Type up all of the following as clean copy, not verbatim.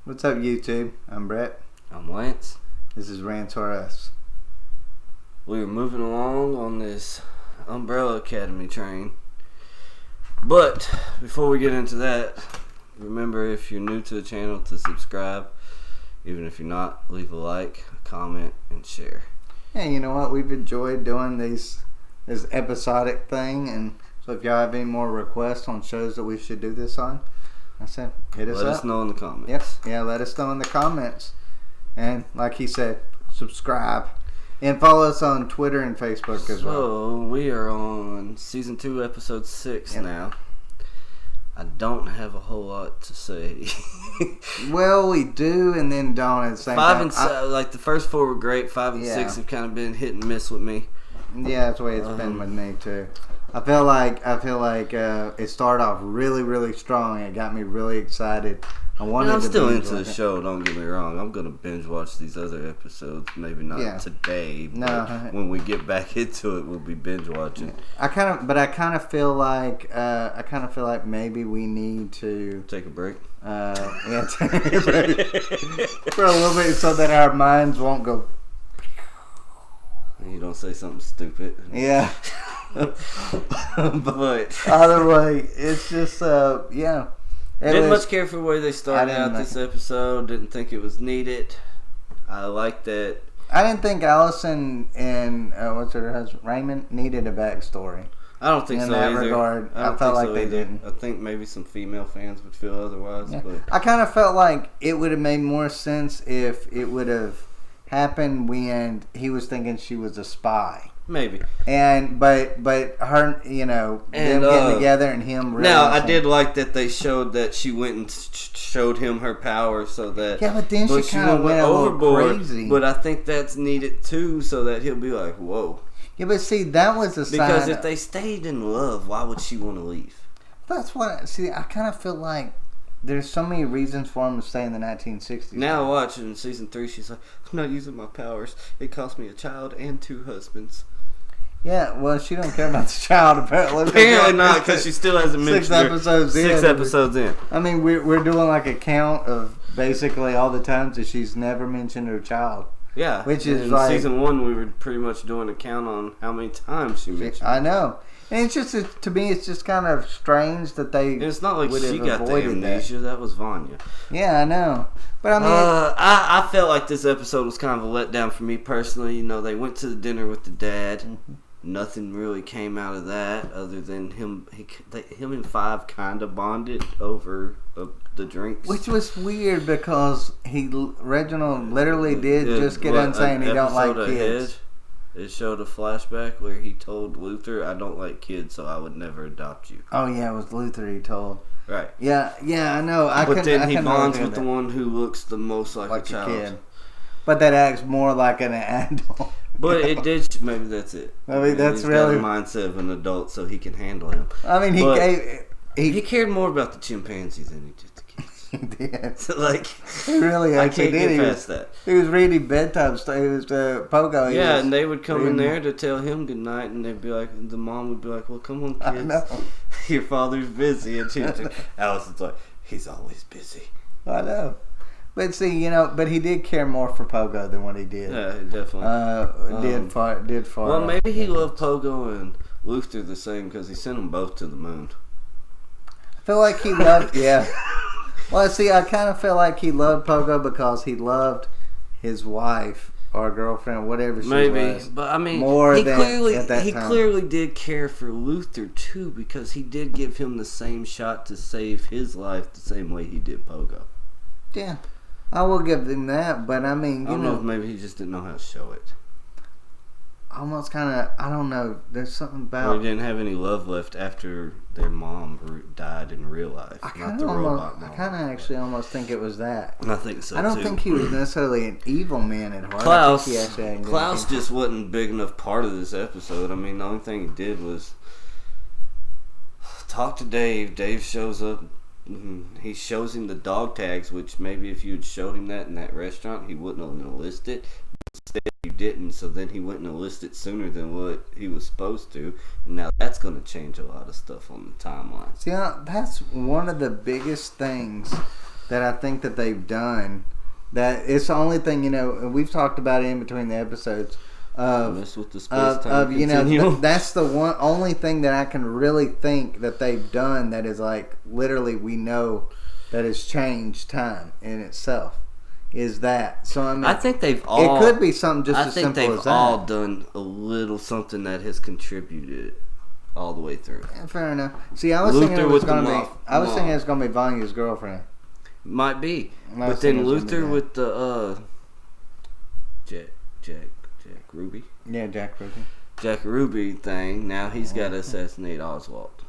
What's up, YouTube? I'm Brett. I'm Lance. This is Rants. We're moving along on this Umbrella Academy train. But before we get into that, remember if you're new to the channel to subscribe. Even if you're not, leave a like, a comment, and share. Yeah, you know what? We've enjoyed doing this episodic thing, and so if y'all have any more requests on shows that we should do this on, I said, hit us up. Let us know in the comments. Yep. Yeah, let us know in the comments. And like he said, subscribe. And follow us on Twitter and Facebook as well. So, we are on Season 2, Episode 6 now. I don't have a whole lot to say. Well, we do and then don't at the same time. 5 and like the first 4 were great. 5 and 6 have kind of been hit and miss with me. Yeah, that's the way it's been with me too. I feel like it started off really, really strong. It got me really excited. I'm still into the show. Don't get me wrong. I'm gonna binge watch these other episodes. Maybe not today. But when we get back into it, we'll be binge watching. I kind of feel like maybe we need to take a break. Take a break for a little bit so that our minds won't go. You don't say something stupid. Yeah. But either way, it's just Didn't much care for where they started out this episode. Didn't think it was needed. I like that. I didn't think Allison and what's her husband Raymond needed a backstory. I don't think so in that either. regard. I felt like they didn't. I think maybe some female fans would feel otherwise. Yeah. But I kind of felt like it would have made more sense if it would have happened when he was thinking she was a spy. Maybe. But her, them getting together and him realizing. Now, I did like that they showed that she went and showed him her power so that. Yeah, but then she kind of went overboard. Crazy. But I think that's needed too, so that he'll be like, whoa. Yeah, but see, that was a sign. Because if they stayed in love, why would she want to leave? That's what. See, I kind of feel like there's so many reasons for him to stay in the 1960s. Now, watch in season 3, she's like, I'm not using my powers. It cost me a child and 2 husbands. Yeah, well, she don't care about the child, apparently. Apparently not, because she still hasn't mentioned 6 episodes in. I mean, we're doing like a count of basically all the times that she's never mentioned her child. Yeah. Which is in like... season 1, we were pretty much doing a count on how many times she mentioned I know. And it's just, to me, it's just kind of strange that they and it's not like she got the amnesia. That was Vanya. Yeah, I know. But I mean... I felt like this episode was kind of a letdown for me personally. You know, they went to the dinner with the dad. Mm-hmm. Nothing really came out of that other than him and Five kind of bonded over the drinks. Which was weird because Reginald literally did just get on saying he don't like kids. It showed a flashback where he told Luther, I don't like kids, so I would never adopt you. Oh, yeah, it was Luther he told. Right. Yeah, I know. But then he bonds with the one who looks the most like a child. Kid. But that acts more like an adult. But it did. Maybe that's it. Maybe that's he's really got the mindset of an adult, so he can handle him. I mean, he cared more about the chimpanzees than he did the kids. He did. So, like, he really actually did. Get past that. He was reading bedtime stories. He was Pogo. Yeah, and they would come in there to tell him goodnight, and they'd be like, the mom would be like, "Well, come on, kids. I know. Your father's busy." And Allison's like, "He's always busy." I know. But see, but he did care more for Pogo than what he did. Yeah, he definitely did far. Well, maybe he loved Pogo and Luther the same because he sent them both to the moon. I feel like he loved, yeah. Well, see, I kind of feel like he loved Pogo because he loved his wife or girlfriend, whatever she was. But I mean, more than at that time. Clearly did care for Luther too because he did give him the same shot to save his life the same way he did Pogo. Yeah. I will give them that, but I mean, I don't know if maybe he just didn't know how to show it. Almost kind of, I don't know. There's something about. Or he didn't have any love left after their mom died in real life. I kind of actually almost think it was that. I think so. I don't think he was necessarily an evil man at heart. Klaus just wasn't a big enough part of this episode. I mean, the only thing he did was talk to Dave. Dave shows up. He shows him the dog tags, which maybe if you had showed him that in that restaurant, he wouldn't have enlisted. Instead, you didn't, so then he went and enlisted sooner than what he was supposed to. And now that's going to change a lot of stuff on the timeline. See, that's one of the biggest things that I think that they've done. That it's the only thing, and we've talked about it in between the episodes of that's the only thing that I can really think that they've done that is like literally we know that has changed time in itself. Is that so? I mean, I think they've all. It could be something just as simple as that. I think they've all done a little something that has contributed all the way through. Yeah, fair enough. See, I was thinking it was going to be. I was thinking it was going to be Vanya's girlfriend. Might be, but then Luther with the Jack Ruby. Yeah, Jack Ruby. Jack Ruby thing. Now he's got to assassinate Oswald.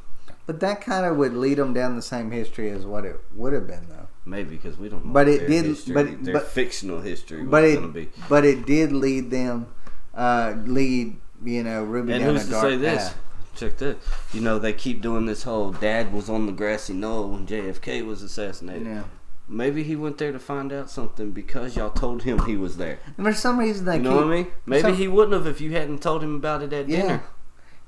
But that kind of would lead them down the same history as what it would have been, though. Maybe because we don't know. But what it did. History, But fictional history was going to be. But it did lead them. Ruby and down a dark path. And who's to say this? Check this. They keep doing this whole Dad was on the grassy knoll when JFK was assassinated. Yeah. Maybe he went there to find out something because y'all told him he was there. And for some reason, what I mean? Maybe he wouldn't have if you hadn't told him about it at dinner.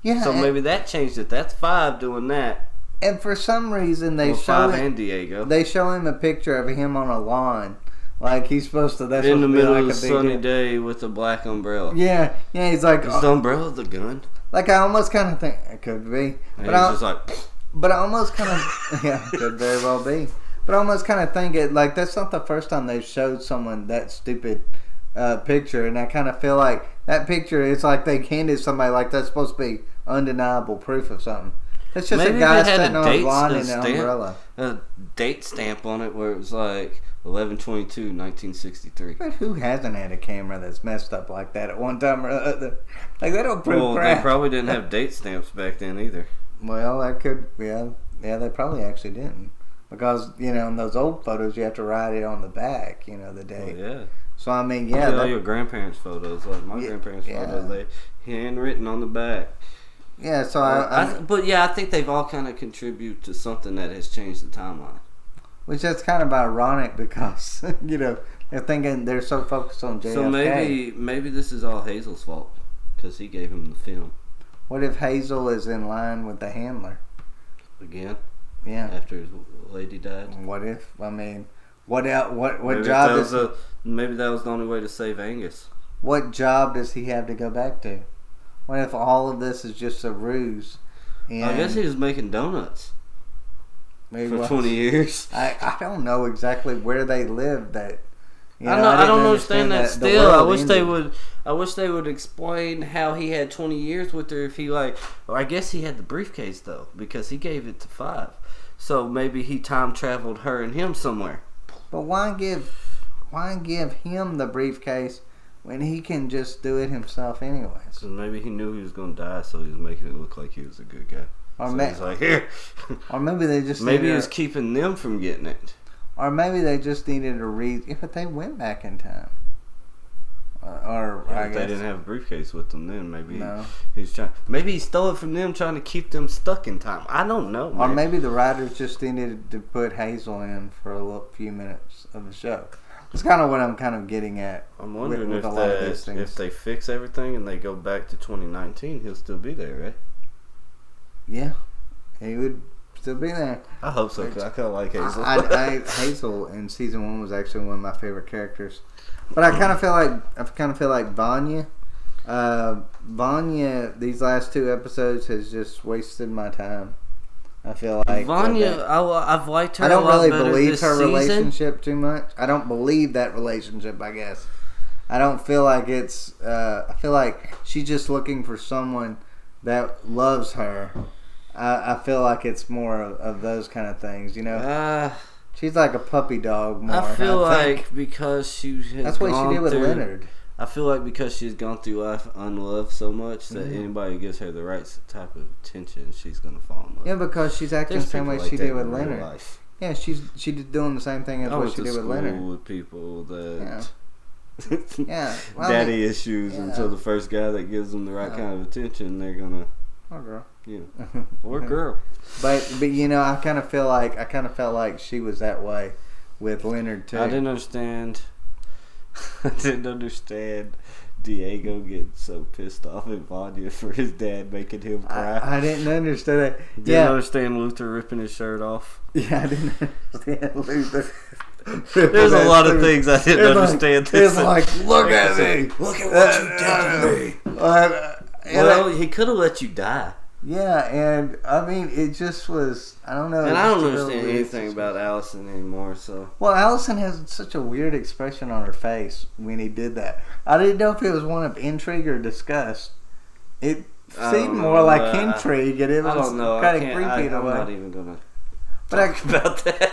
Yeah. So maybe that changed it. That's 5 doing that. And for some reason, they show 5 and Diego. They show him a picture of him on a lawn, like he's supposed to. That's in the middle of a sunny day with a black umbrella. Yeah. He's like, is the umbrella the gun? Like I almost kind of think it could be, but I just like. But I almost kind of could very well be. But I almost kind of think it like that's not the first time they've showed someone that stupid picture, and I kind of feel like that picture. It's like they handed somebody like that's supposed to be undeniable proof of something. It's just maybe a guy sitting on a lawn in an umbrella. A date stamp on it where it was like 11/22/1963. But who hasn't had a camera that's messed up like that at one time or other? Like they don't prove crap. They probably didn't have date stamps back then either. Well, that could they probably actually didn't. Because, in those old photos, you have to write it on the back, the date. Oh, yeah. So, I mean, all your grandparents' photos, like my grandparents' photos, they handwritten on the back. Yeah, so I think they've all kind of contribute to something that has changed the timeline. Which is kind of ironic because, they're thinking they're so focused on JFK. So maybe this is all Hazel's fault because he gave him the film. What if Hazel is in line with the handler? Again? Yeah. After his lady died. What if? I mean, what maybe job is? Maybe that was the only way to save Angus. What job does he have to go back to? What if all of this is just a ruse? And I guess he was making donuts. Maybe for 20 years. I don't know exactly where they lived. I don't understand that still. I wish they would explain how he had 20 years with her. If he I guess he had the briefcase though because he gave it to 5. So maybe he time traveled her and him somewhere. But why give him the briefcase when he can just do it himself anyways? So maybe he knew he was going to die, so he was making it look like he was a good guy. He's like, here. Or maybe they just maybe he was keeping them from getting it. Or maybe they just needed a reason. Yeah, but they went back in time. I guess they didn't have a briefcase with them then. Maybe he's trying. Maybe he stole it from them, trying to keep them stuck in time. I don't know. Man. Or maybe the writers just needed to put Hazel in for a few minutes of the show. It's kind of what I'm kind of getting at. I'm wondering if they fix everything and they go back to 2019, he'll still be there, right? Yeah, he would still be there. I hope so. Cause I kind of like Hazel. Hazel in season 1 was actually one of my favorite characters. But I kind of feel like Vanya. Vanya, these last 2 episodes has just wasted my time. I feel like Vanya. I've liked her. I don't really believe her relationship too much. I don't believe that relationship. I guess I don't feel like it's. I feel like she's just looking for someone that loves her. I feel like it's more of those kind of things, She's like a puppy dog more. I feel like because she has that's what she did with Leonard. I feel like because she's gone through life unloved so much that anybody gives her the right type of attention, she's gonna fall in love. Yeah, because she's acting the same way she did with Leonard. Life. Yeah, she's doing the same thing as what she did with Leonard. With people that well, daddy issues until the first guy that gives them the right kind of attention, they're gonna. Or girl. Yeah. Or girl. But I kind of felt like she was that way with Leonard too. I didn't understand Diego getting so pissed off at Vanya for his dad making him cry. I didn't understand that. Didn't understand Luther ripping his shirt off. Yeah, I didn't understand Luther. There's a lot of things I didn't understand. It's like, look at me. Look at what you did to me. Well, he could have let you die. Yeah, and I mean, it just was, I don't know. And I don't understand anything about Allison anymore, so. Well, Allison has such a weird expression on her face when he did that. I didn't know if it was one of intrigue or disgust. It seemed more like intrigue, and it was kind of creepy in a way. I'm not even going to talk about that.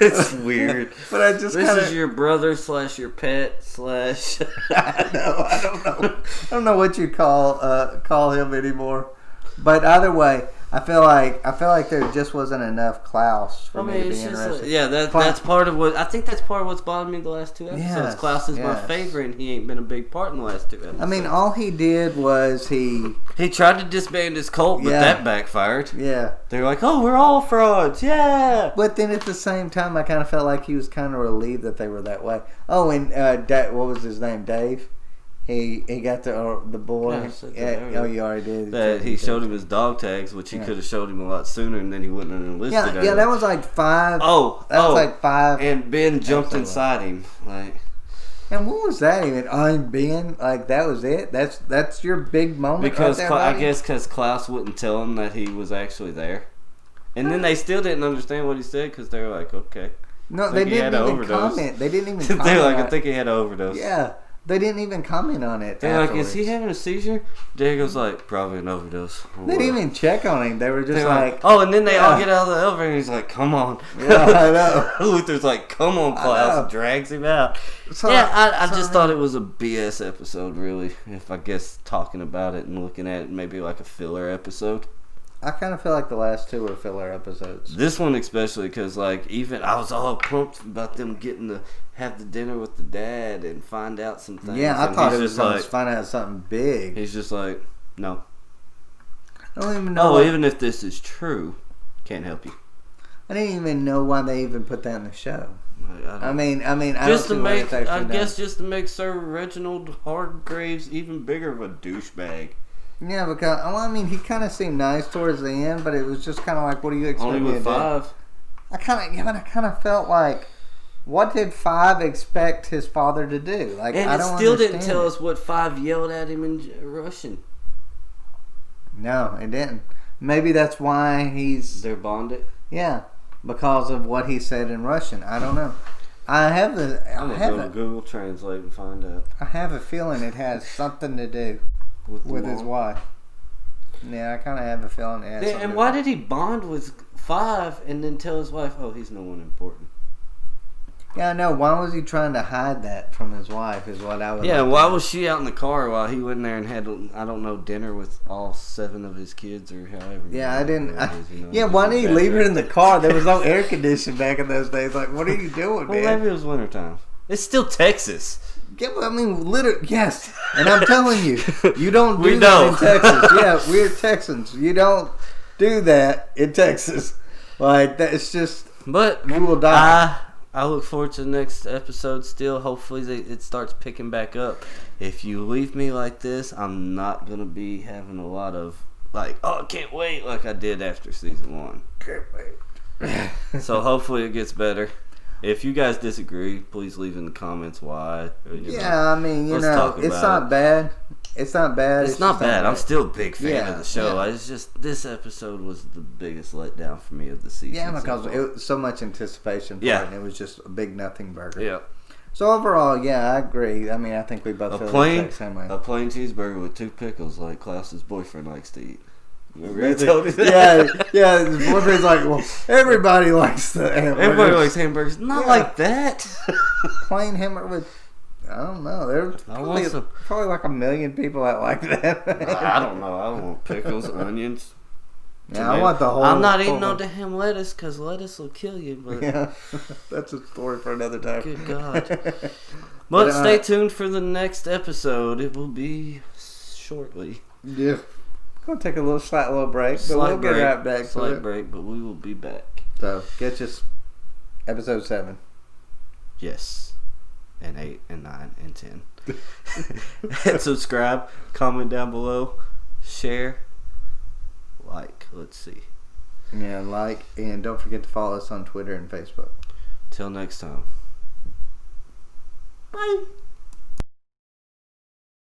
It's weird. But I just This is your brother / your pet / I don't know. I don't know what you call him anymore. But either way, I feel like there just wasn't enough Klaus for me to be interested. That's part of what I think. That's part of what's bothered me the last 2 episodes. Yes, Klaus is my favorite, and he ain't been a big part in the last 2 episodes. I mean, all he did was he tried to disband his cult, but that backfired. Yeah, they're like, "Oh, we're all frauds." Yeah, but then at the same time, I kind of felt like he was kind of relieved that they were that way. Oh, and what was his name? Dave. He got the boy. Yeah, you already did. That he showed him his dog tags, which he could have showed him a lot sooner, and then he wouldn't have enlisted. Yeah, that was like 5. Oh, that was like 5. And Ben jumped inside him, like. And what was that even? I'm Ben. Like that was it. That's your big moment. Because right there, I guess because Klaus wouldn't tell him that he was actually there, and then they still didn't understand what he said because they were like, okay. No, they didn't even comment. They didn't even comment. They're like, I think he had an overdose. Yeah. They didn't even comment on it. They're like, is he having a seizure? Diego's like, probably an overdose. They didn't even check on him. They were just like, oh, and then they all get out of the elevator and he's like, come on. Yeah, I know. Luther's like, come on, Klaus. Drags him out. I just thought it was a BS episode, really. If I guess talking about it and looking at it, maybe like a filler episode. I kind of feel like the last 2 were filler episodes. This one especially because, like, even I was all pumped about them getting to have the dinner with the dad and find out some things. Yeah, I thought it was going to find out something big. He's just like, no. I don't even know. Oh, even if this is true, can't help you. I didn't even know why they even put that in the show. I mean, just to make Sir Reginald Hargraves even bigger of a douchebag. Yeah, because he kind of seemed nice towards the end, but it was just kind of like, what do you expect? Only with 5. I kind of felt like, what did 5 expect his father to do? Like, and I don't still understand didn't tell us what 5 yelled at him in Russian. No, it didn't. Maybe that's why they're bonded. Yeah, because of what he said in Russian. I don't know. I'm gonna go to Google Translate and find out. I have a feeling it has something to do with his wife. Yeah, I kind of have a feeling it has something and why did he bond with 5 and then tell his wife, oh, he's no one important? Yeah, I know. Why was he trying to hide that from his wife is what I was why was she out in the car while he went in there and had, I don't know, dinner with all 7 of his kids or however? Yeah, I didn't. Why didn't he leave her in the car? There was no air conditioning back in those days. Like, what are you doing, man? Well, maybe it was wintertime. It's still Texas. Yeah, I mean, literally, yes. And I'm telling you, you don't do that in Texas. Yeah, we're Texans. You don't do that in Texas. Like, that's just, but you will die. I look forward to the next episode still. Hopefully it starts picking back up. If you leave me like this, I'm not going to be having a lot of, like, oh, I can't wait, like I did after season 1. Can't wait. So hopefully it gets better. If you guys disagree, please leave in the comments why. I mean, it's not bad. It's not bad. It's not bad. I'm still a big fan of the show. Yeah. It's just this episode was the biggest letdown for me of the season. Yeah, because it was so much anticipation for it, and it was just a big nothing burger. Yeah. So overall, I agree. I mean, I think we both feel the exact same way. A plain cheeseburger with 2 pickles, like Klaus's boyfriend likes to eat. Remember he told you that? Yeah. His boyfriend's like, well, everybody likes the hamburgers. Everybody likes hamburgers. Not like that. Plain hamburger with, I don't know. There's probably like 1 million people that like that. I don't know. I want pickles, onions. Yeah, I want the whole. I'm not eating no damn lettuce because lettuce will kill you. But yeah, that's a story for another time. Good God. But stay tuned for the next episode. It will be shortly. Yeah. We'll take a slight little break, but we'll get right back. Slight break, but we will be back. So, get us episode 7. Yes. And 8 and 9 and 10. And subscribe, comment down below, share, like. Let's see. Yeah, like, and don't forget to follow us on Twitter and Facebook. Till next time. Bye.